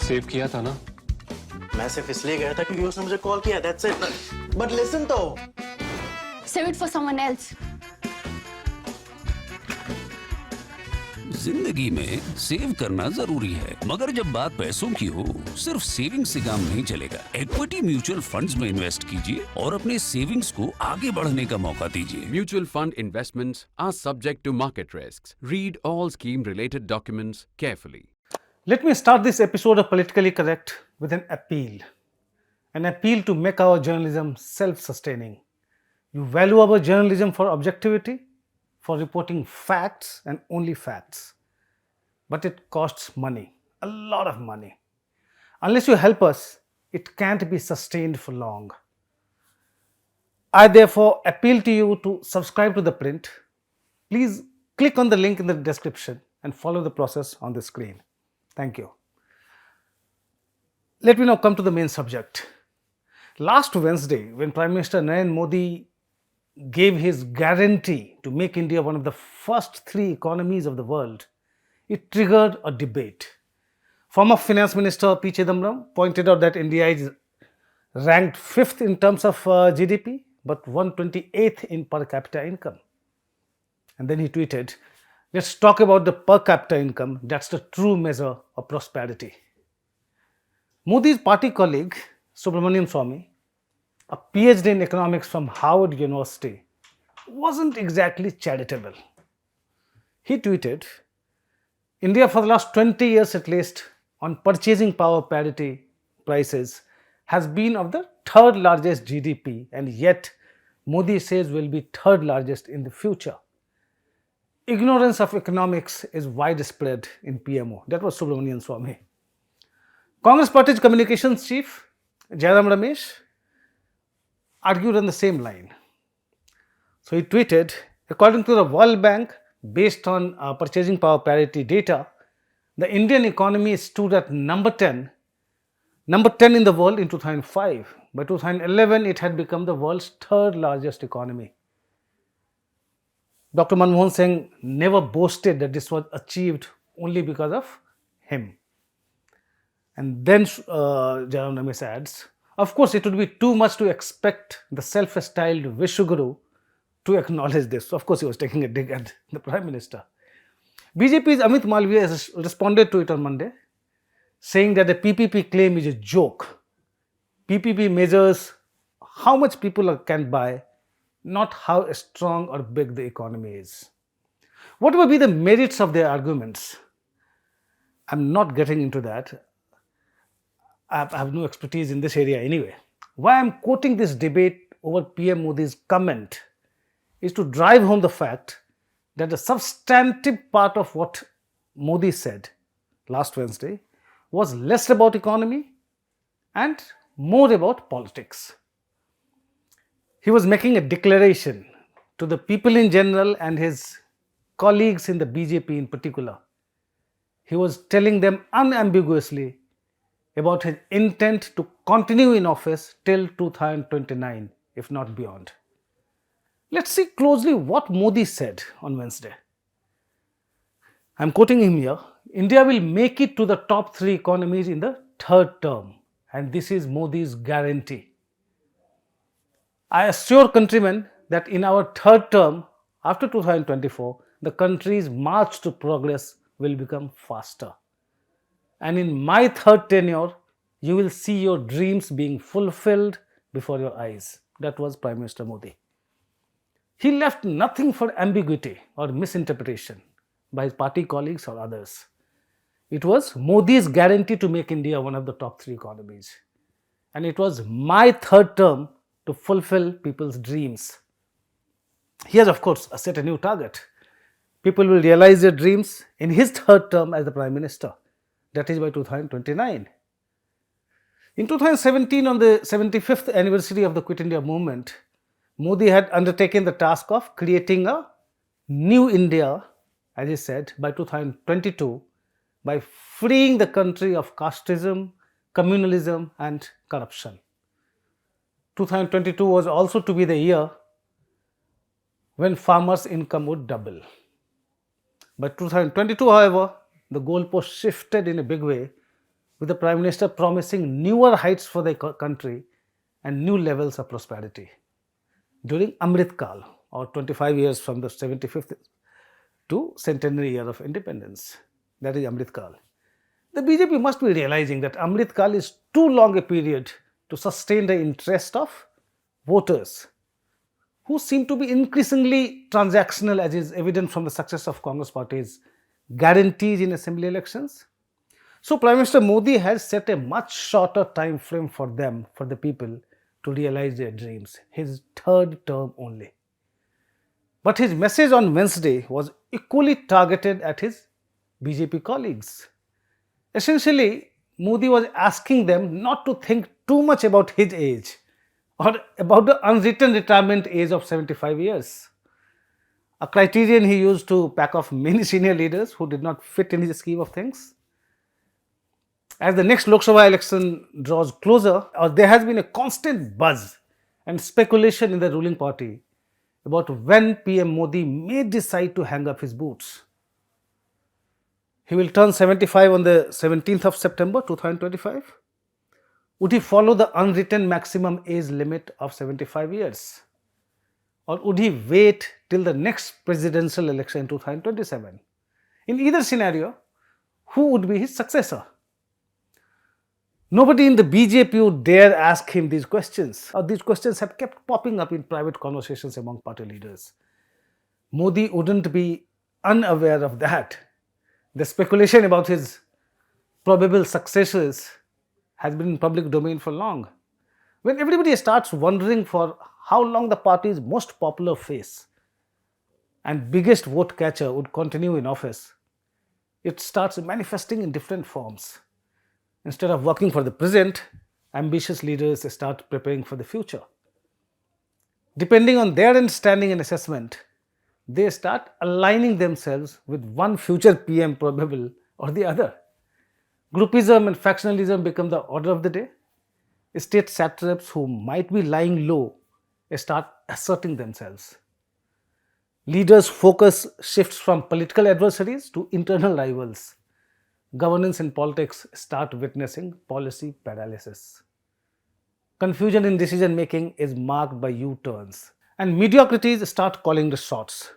Save किया था ना? मैं सिर्फ इसलिए गया था क्योंकि उसने मुझे कॉल किया, that's it. But listen तो. Save it for someone else. जिंदगी में सेव करना जरूरी है, मगर जब बात पैसों की हो, सिर्फ सेविंग से काम नहीं चलेगा। इक्विटी म्यूचुअल फंड्स में इन्वेस्ट कीजिए और अपने सेविंग्स को आगे बढ़ने का मौका दीजिए। Mutual fund investments are subject to market risks. Read all scheme-related documents carefully. Let me start this episode of Politically Correct with an appeal. An appeal to make our journalism self-sustaining. You value our journalism for objectivity, for reporting facts and only facts. But it costs money, a lot of money. Unless you help us, it can't be sustained for long. I therefore appeal to you to subscribe to ThePrint. Please click on the link in the description and follow the process on the screen. Thank you. Let me now come to the main subject. Last Wednesday, when Prime Minister Narendra Modi gave his guarantee to make India one of the first three economies of the world, it triggered a debate. Former Finance Minister P. Chidambaram pointed out that India is ranked 5th in terms of GDP, but 128th in per capita income. And then he tweeted, "Let's talk about the per capita income. That's the true measure of prosperity." Modi's party colleague, Subramanian Swamy, a PhD in economics from Harvard University, wasn't exactly charitable. He tweeted, "India for the last 20 years at least, on purchasing power parity prices, has been of the third largest GDP, and yet Modi says will be third largest in the future. Ignorance of economics is widespread in PMO." That was Subramanian Swamy. Congress Party's communications chief, Jairam Ramesh, argued on the same line. So he tweeted, according to the World Bank, based on purchasing power parity data, the Indian economy stood at number 10 in the world in 2005. By 2011, it had become the world's third largest economy. Dr. Manmohan Singh never boasted that this was achieved only because of him. And then Jairam Ramesh adds, of course, it would be too much to expect the self-styled Vishwaguru to acknowledge this. Of course, he was taking a dig at the Prime Minister. BJP's Amit Malviya has responded to it on Monday, saying that the PPP claim is a joke. PPP measures how much people can buy, not how strong or big the economy is. What will be the merits of their arguments? I'm not getting into that. I have no expertise in this area anyway. Why I'm quoting this debate over PM Modi's comment is to drive home the fact that the substantive part of what Modi said last Wednesday was less about economy and more about politics. He was making a declaration to the people in general and his colleagues in the BJP in particular. He was telling them unambiguously about his intent to continue in office till 2029, if not beyond. Let's see closely what Modi said on Wednesday. I'm quoting him here. India will make it to the top three economies in the third term, and this is Modi's guarantee. I assure countrymen that in our third term, after 2024, the country's march to progress will become faster. And in my third tenure, you will see your dreams being fulfilled before your eyes. That was Prime Minister Modi. He left nothing for ambiguity or misinterpretation by his party colleagues or others. It was Modi's guarantee to make India one of the top three economies. And it was my third term to fulfill people's dreams. He has, of course, set a new target. People will realize their dreams in his third term as the Prime Minister. That is by 2029. In 2017, on the 75th anniversary of the Quit India movement, Modi had undertaken the task of creating a new India, as he said, by 2022 by freeing the country of casteism, communalism and corruption. 2022 was also to be the year when farmers' income would double. By 2022, however, the goalpost shifted in a big way with the Prime Minister promising newer heights for the country and new levels of prosperity. During Amrit Kal, or 25 years from the 75th to centenary year of independence, that is Amrit Kal. The BJP must be realizing that Amrit Kal is too long a period to sustain the interest of voters, who seem to be increasingly transactional, as is evident from the success of Congress party's guarantees in assembly elections. So Prime Minister Modi has set a much shorter time frame for them, for the people, to realize their dreams, his third term only. But his message on Wednesday was equally targeted at his BJP colleagues. Essentially, Modi was asking them not to think too much about his age or about the unwritten retirement age of 75 years, a criterion he used to pack off many senior leaders who did not fit in his scheme of things. As the next Lok Sabha election draws closer, there has been a constant buzz and speculation in the ruling party about when PM Modi may decide to hang up his boots. He will turn 75 on the 17th of September 2025. Would he follow the unwritten maximum age limit of 75 years? Or would he wait till the next presidential election in 2027? In either scenario, who would be his successor? Nobody in the BJP would dare ask him these questions, or these questions have kept popping up in private conversations among party leaders. Modi wouldn't be unaware of that. The speculation about his probable successors has been in public domain for long. When everybody starts wondering for how long the party's most popular face and biggest vote catcher would continue in office, it starts manifesting in different forms. Instead of working for the present, ambitious leaders start preparing for the future. Depending on their understanding and assessment, they start aligning themselves with one future PM probable or the other. Groupism and factionalism become the order of the day. State satraps who might be lying low start asserting themselves. Leaders' focus shifts from political adversaries to internal rivals. Governance and politics start witnessing policy paralysis. Confusion in decision making is marked by U-turns, and mediocrities start calling the shots.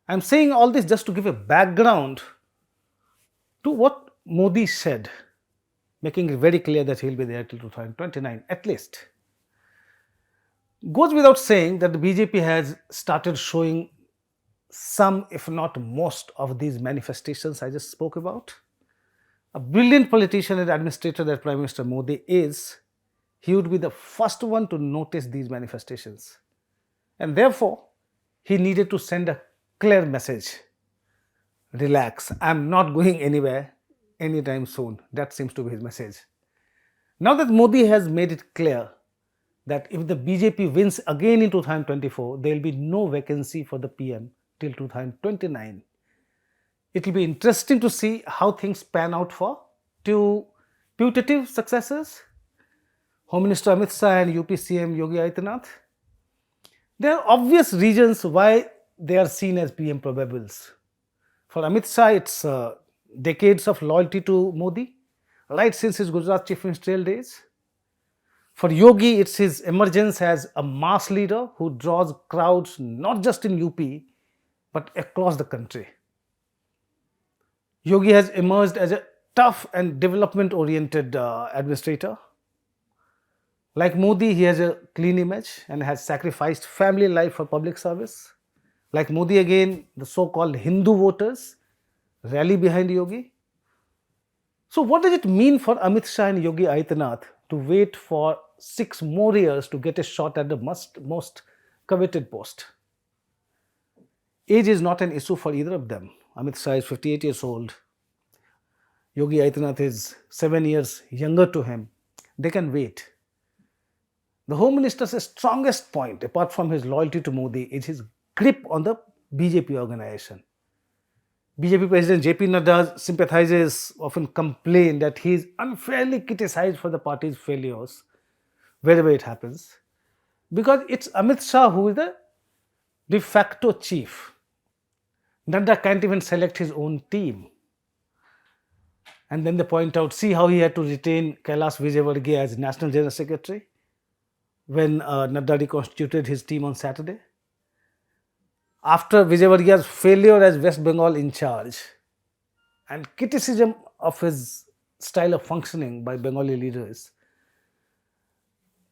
I am saying all this just to give a background to what Modi said, making it very clear that he will be there till 2029 at least. Goes without saying that the BJP has started showing some, if not most, of these manifestations I just spoke about. A brilliant politician and administrator that Prime Minister Modi is, he would be the first one to notice these manifestations. And therefore, he needed to send a clear message. Relax, I am not going anywhere anytime soon. That seems to be his message. Now that Modi has made it clear that if the BJP wins again in 2024, there will be no vacancy for the PM till 2029. It will be interesting to see how things pan out for two putative successors, Home Minister Amit Shah and UP CM Yogi Adityanath. There are obvious reasons why they are seen as PM probables. For Amit Shah, it's decades of loyalty to Modi, right since his Gujarat Chief Ministerial days. For Yogi, it's his emergence as a mass leader who draws crowds not just in UP, but across the country. Yogi has emerged as a tough and development-oriented administrator. Like Modi, he has a clean image and has sacrificed family life for public service. Like Modi again, the so-called Hindu voters rally behind Yogi. So what does it mean for Amit Shah and Yogi Adityanath to wait for 6 more years to get a shot at the most coveted post? Age is not an issue for either of them. Amit Shah is 58 years old. Yogi Adityanath is 7 years younger to him. They can wait. The Home Minister's strongest point, apart from his loyalty to Modi, is his grip on the BJP organization. BJP President JP Nadda's sympathizers often complain that he is unfairly criticized for the party's failures wherever it happens, because it's Amit Shah who is the de facto chief. Nadda can't even select his own team. And then they point out, see how he had to retain Kailash Vijaywargiya as National General Secretary when Nadda reconstituted his team on Saturday. After Vijaywargiya's failure as West Bengal in charge and criticism of his style of functioning by Bengali leaders,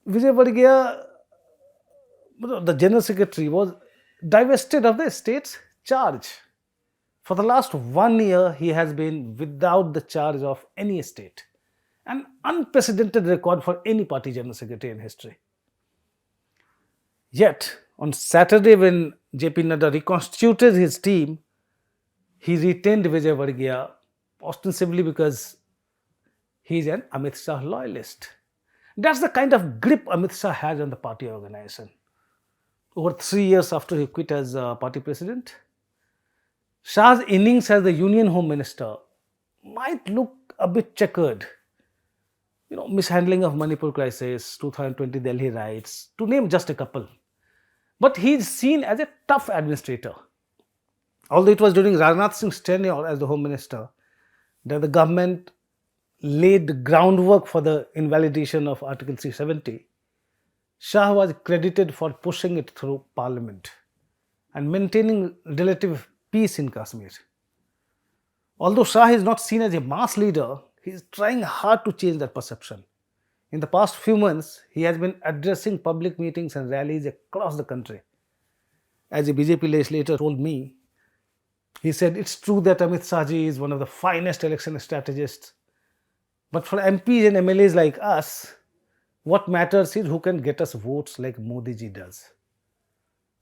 Vijaywargiya, the General Secretary, was divested of the state's charge. For the last 1 year, he has been without the charge of any state, an unprecedented record for any party General Secretary in history. Yet, on Saturday, when JP Nadda reconstituted his team, he retained Vijaywargiya ostensibly because he is an Amit Shah loyalist. That's the kind of grip Amit Shah has on the party organization. Over 3 years after he quit as party president, Shah's innings as the Union Home Minister might look a bit checkered. Mishandling of Manipur crisis, 2020 Delhi riots, to name just a couple. But he is seen as a tough administrator. Although it was during Rajnath Singh's tenure as the Home Minister that the government laid the groundwork for the invalidation of Article 370, Shah was credited for pushing it through Parliament and maintaining relative peace in Kashmir. Although Shah is not seen as a mass leader, he is trying hard to change that perception. In the past few months, he has been addressing public meetings and rallies across the country. As a BJP legislator told me, he said, it's true that Amit Shah ji is one of the finest election strategists, but for MPs and MLAs like us, what matters is who can get us votes like Modi ji does.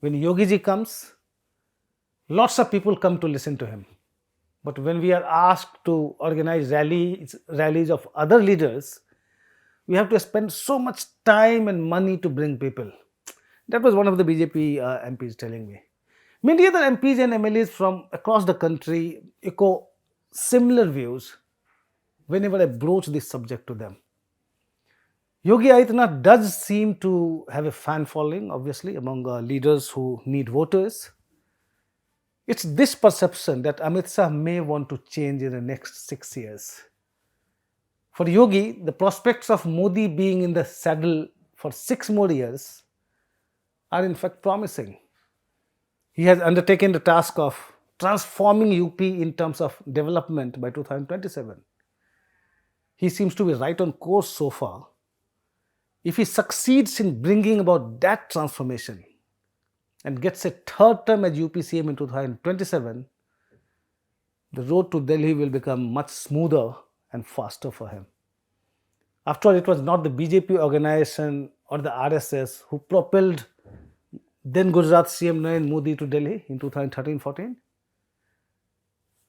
When Yogi ji comes, lots of people come to listen to him. But when we are asked to organize rallies of other leaders, we have to spend so much time and money to bring people. That was one of the BJP MPs telling me. Many other MPs and MLAs from across the country echo similar views whenever I broach this subject to them. Yogi Adityanath does seem to have a fan following, obviously, among leaders who need voters. It's this perception that Amit Shah may want to change in the next 6 years. For Yogi, the prospects of Modi being in the saddle for 6 more years are in fact promising. He has undertaken the task of transforming UP in terms of development by 2027. He seems to be right on course so far. If he succeeds in bringing about that transformation and gets a third term as UP CM in 2027, the road to Delhi will become much smoother and faster for him. After all, it was not the BJP organization or the RSS who propelled then Gujarat CM Narendra Modi to Delhi in 2013-14.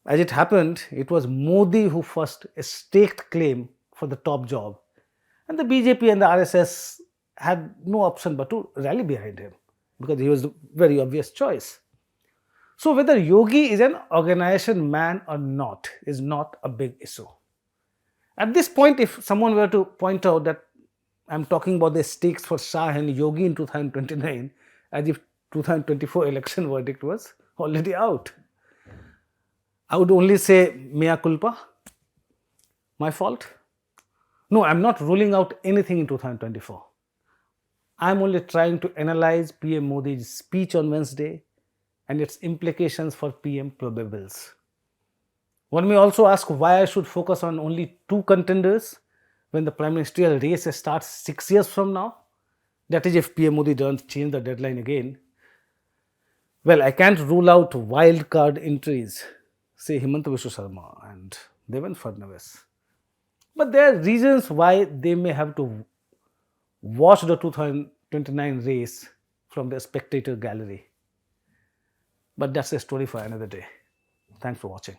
As it happened, it was Modi who first staked claim for the top job, and the BJP and the RSS had no option but to rally behind him because he was the very obvious choice. So whether Yogi is an organization man or not is not a big issue. At this point, if someone were to point out that I'm talking about the stakes for Shah and Yogi in 2029, as if 2024 election verdict was already out, I would only say mea culpa, my fault. No, I'm not ruling out anything in 2024. I'm only trying to analyze PM Modi's speech on Wednesday and its implications for PM probables. One may also ask why I should focus on only 2 contenders when the prime ministerial race starts 6 years from now. That is, if PM Modi doesn't change the deadline again. Well, I can't rule out wild card entries, say Himanta Biswa Sharma and Devendra Fadnavis. But there are reasons why they may have to watch the 2029 race from the spectator gallery. But that's a story for another day. Thanks for watching.